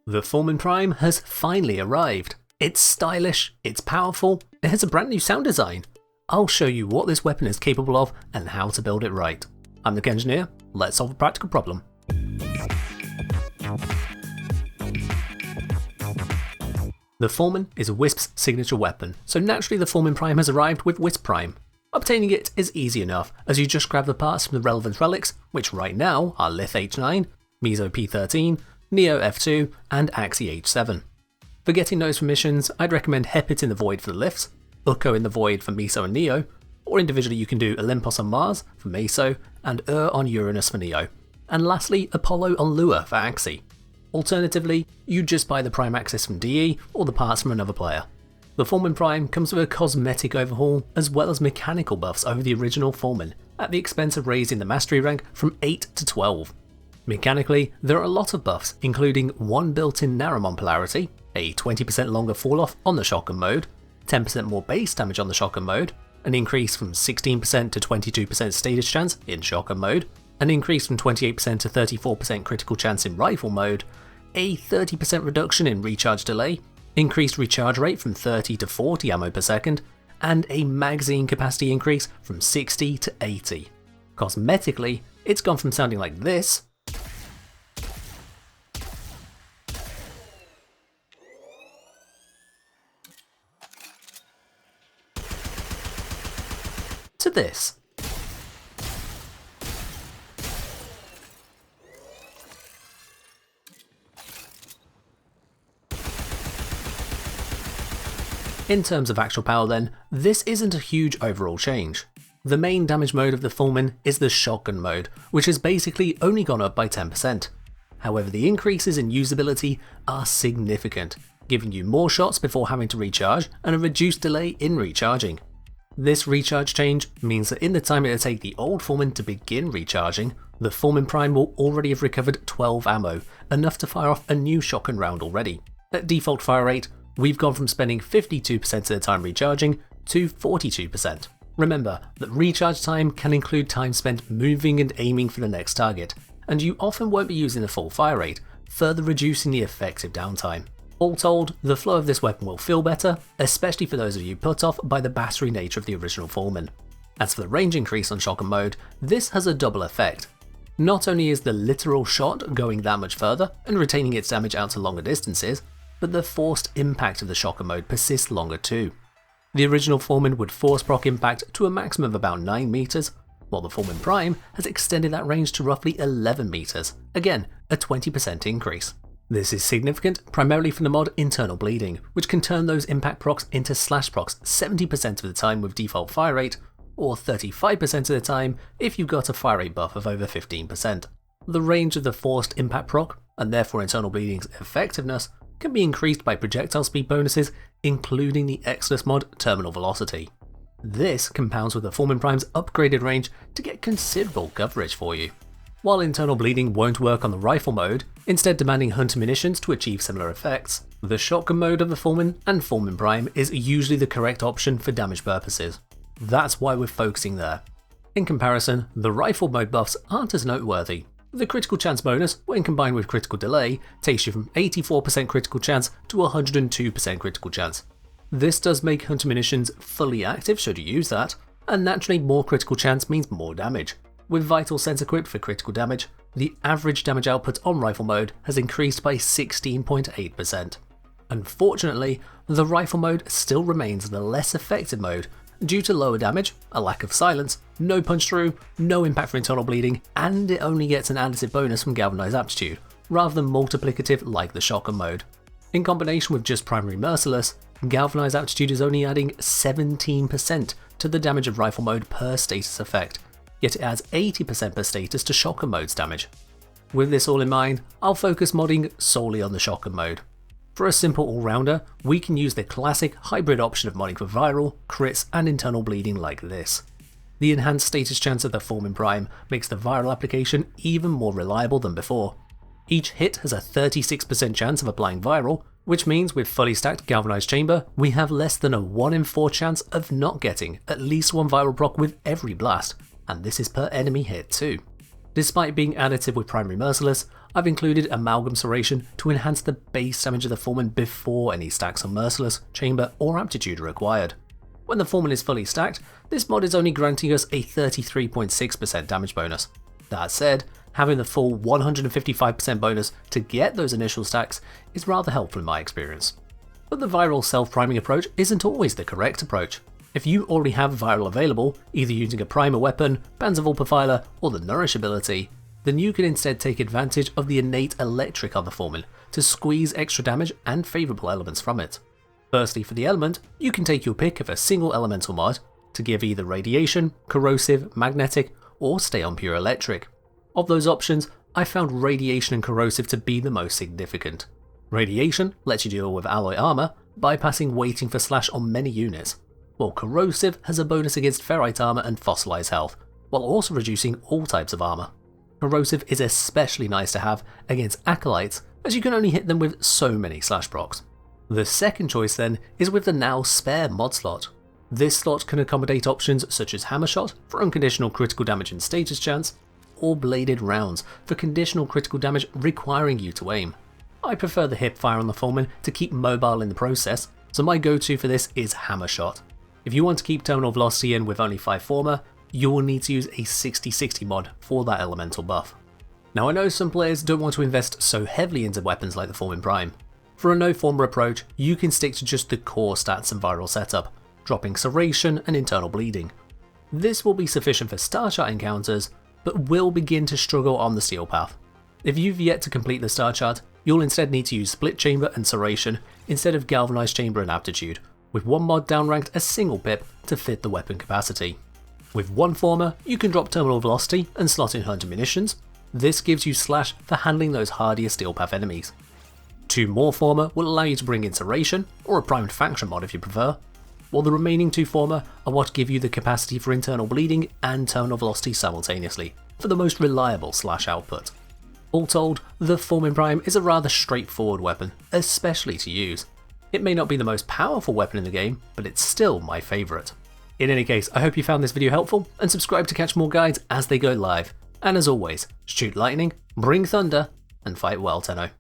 The Foreman Prime has finally arrived. It's stylish, it's powerful, it has a brand new sound design. I'll show you what this weapon is capable of and how to build it right. I'm Nick Engineer, let's solve a practical problem. The Foreman is Wisp's signature weapon, so naturally the Foreman Prime has arrived with Wisp Prime. Obtaining it is easy enough, as you just grab the parts from the relevant relics, which right now are Lith H9, Meso P13, Neo F2, and Axii H7. For getting those from missions, I'd recommend Hepit in the Void for the Liths, Ukko in the Void for Meso and Neo, or individually you can do Olympos on Mars for Meso, and on Uranus for Neo, and lastly Apollo on Lua for Axii. Alternatively, you just buy the Prime Axis from DE or the parts from another player. The Foreman Prime comes with a cosmetic overhaul as well as mechanical buffs over the original Foreman, at the expense of raising the mastery rank from 8 to 12. Mechanically, there are a lot of buffs, including one built-in Naramon polarity, a 20% longer fall-off on the shotgun mode, 10% more base damage on the shotgun mode, an increase from 16% to 22% status chance in shotgun mode, an increase from 28% to 34% critical chance in rifle mode, a 30% reduction in recharge delay, increased recharge rate from 30 to 40 ammo per second, and a magazine capacity increase from 60 to 80. Cosmetically, it's gone from sounding like this to this. In terms of actual power then, this isn't a huge overall change. The main damage mode of the Foreman is the shotgun mode, which has basically only gone up by 10%. However, the increases in usability are significant, giving you more shots before having to recharge and a reduced delay in recharging. This recharge change means that in the time it will take the old Foreman to begin recharging, the Foreman Prime will already have recovered 12 ammo, enough to fire off a new shotgun round already. At default fire rate, we've gone from spending 52% of the time recharging to 42%. Remember that recharge time can include time spent moving and aiming for the next target, and you often won't be using the full fire rate, further reducing the effective downtime. All told, the flow of this weapon will feel better, especially for those of you put off by the battery nature of the original Foreman. As for the range increase on shotgun mode, this has a double effect. Not only is the literal shot going that much further and retaining its damage out to longer distances, but the forced impact of the shotgun mode persists longer too. The original Foreman would force proc impact to a maximum of about 9 meters, while the Foreman Prime has extended that range to roughly 11 meters, again a 20% increase. This is significant primarily from the mod Internal Bleeding, which can turn those impact procs into slash procs 70% of the time with default fire rate, or 35% of the time if you've got a fire rate buff of over 15%. The range of the forced impact proc, and therefore Internal Bleeding's effectiveness, can be increased by projectile speed bonuses, including the Exodus mod Terminal Velocity. This compounds with the Foreman Prime's upgraded range to get considerable coverage for you. While Internal Bleeding won't work on the rifle mode, instead demanding hunter munitions to achieve similar effects, the shotgun mode of the Foreman and Foreman Prime is usually the correct option for damage purposes. That's why we're focusing there. In comparison, the rifle mode buffs aren't as noteworthy. The critical chance bonus, when combined with critical delay, takes you from 84% critical chance to 102% critical chance. This does make hunter munitions fully active should you use that, and naturally more critical chance means more damage. With Vital Sense equipped for critical damage, the average damage output on rifle mode has increased by 16.8%. Unfortunately, the rifle mode still remains the less effective mode due to lower damage, a lack of silence, no punch through, no impact for internal bleeding, and it only gets an additive bonus from Galvanized Aptitude, rather than multiplicative like the shotgun mode. In combination with just primary Merciless, Galvanized Aptitude is only adding 17% to the damage of rifle mode per status effect, yet it adds 80% per status to shotgun mode's damage. With this all in mind, I'll focus modding solely on the shotgun mode. For a simple all-rounder, we can use the classic hybrid option of modding for viral, crits, and internal bleeding like this. The enhanced status chance of the Foreman Prime makes the viral application even more reliable than before. Each hit has a 36% chance of applying viral, which means with fully stacked Galvanized Chamber, we have less than a 1 in 4 chance of not getting at least one viral proc with every blast, and this is per enemy hit too. Despite being additive with Primary Merciless, I've included Amalgam Serration to enhance the base damage of the Foreman before any stacks on Merciless, Chamber or Aptitude are required. When the Foreman is fully stacked, this mod is only granting us a 33.6% damage bonus. That said, having the full 155% bonus to get those initial stacks is rather helpful in my experience. But the viral self-priming approach isn't always the correct approach. If you already have viral available, either using a primer weapon, Panzerval Profiler, or the Nourish ability, then you can instead take advantage of the innate electric on the Foreman to squeeze extra damage and favourable elements from it. Firstly, for the element, you can take your pick of a single elemental mod to give either radiation, corrosive, magnetic, or stay on pure electric. Of those options, I found radiation and corrosive to be the most significant. Radiation lets you deal with alloy armor, bypassing waiting for slash on many units, while corrosive has a bonus against ferrite armor and fossilized health, while also reducing all types of armor. Corrosive is especially nice to have against acolytes, as you can only hit them with so many slash procs. The second choice then is with the now spare mod slot. This slot can accommodate options such as Hammer Shot for unconditional critical damage and status chance, or Bladed Rounds for conditional critical damage requiring you to aim. I prefer the hip fire on the Foreman to keep mobile in the process, so my go-to for this is Hammer Shot. If you want to keep terminal velocity in with only 5 Former, you will need to use a 60/60 mod for that elemental buff. Now I know some players don't want to invest so heavily into weapons like the Foreman Prime. For a no Former approach, you can stick to just the core stats and viral setup, dropping Serration and internal bleeding. This will be sufficient for Star Chart encounters, but will begin to struggle on the Steel Path. If you've yet to complete the Star Chart, you'll instead need to use Split Chamber and Serration instead of Galvanized Chamber and Aptitude, with one mod downranked a single pip to fit the weapon capacity. With one Former, you can drop terminal velocity and slot in Hunter Munitions. This gives you slash for handling those hardier Steel Path enemies. 2 more Former will allow you to bring in Serration, or a primed faction mod if you prefer, while the remaining 2 Former are what give you the capacity for internal bleeding and terminal velocity simultaneously, for the most reliable slash output. All told, the Foreman Prime is a rather straightforward weapon, especially to use. It may not be the most powerful weapon in the game, but it's still my favourite. In any case, I hope you found this video helpful, and subscribe to catch more guides as they go live. And as always, shoot lightning, bring thunder, and fight well, Tenno.